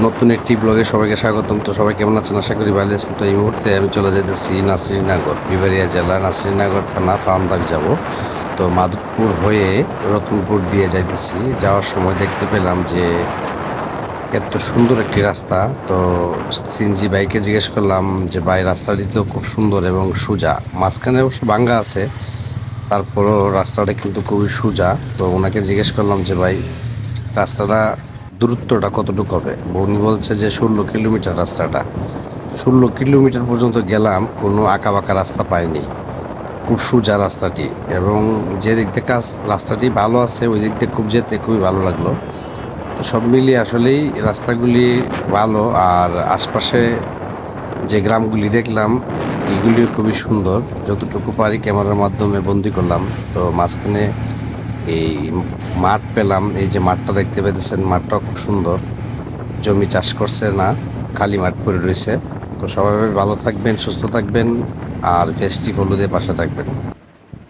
নতুন একটি ব্লগে সবাইকে স্বাগতম। তো সবাই কেমন আছেন? আশা করি ভালো আছেন। তো এই মুহূর্তে আমি চলে যাইতেছি নাসিরনগর, বিবাড়িয়া জেলা নাসিরনগর থানা ফান্দাক যাব। তো মাধবপুর হয়ে রতনপুর দিয়ে যাইতেছি। যাওয়ার সময় দেখতে পেলাম যে এত সুন্দর একটি রাস্তা। তো সিএনজি বাইকে জিজ্ঞেস করলাম যে ভাই, রাস্তাটি তো খুব সুন্দর এবং সোজা, মাঝখানে অবশ্য ভাঙ্গা আছে, তারপরও রাস্তাটা কিন্তু খুবই সোজা। তো ওনাকে জিজ্ঞেস করলাম যে ভাই, রাস্তাটা দূরত্বটা কতটুকু হবে? উনি বলছে যে 16 কিলোমিটার রাস্তাটা। 16 কিলোমিটার পর্যন্ত গেলাম, কোনো আঁকা বাঁকা রাস্তা পাইনি, খুব সোজা রাস্তাটি। এবং যে দিক থেকে রাস্তাটি ভালো আছে, ওই দিক দিয়ে খুব যেতে খুবই ভালো লাগলো। তো সব মিলিয়ে আসলেই রাস্তাগুলি ভালো। আর আশপাশে যে গ্রামগুলি দেখলাম, এগুলিও খুবই সুন্দর। যতটুকু পারি ক্যামেরার মাধ্যমে বন্দি করলাম। তো মাঝখানে এই মাঠ পেলাম, এই যে মাঠটা দেখতে পেতেছেন, মাঠটাও খুব সুন্দর। জমি চাষ করছে না, খালি মাঠ পড়ে রয়েছে। তো সবাই ভালো থাকবেন, সুস্থ থাকবেন, আর ফেস্টি ফলো দিয়ে পাশে থাকবেন।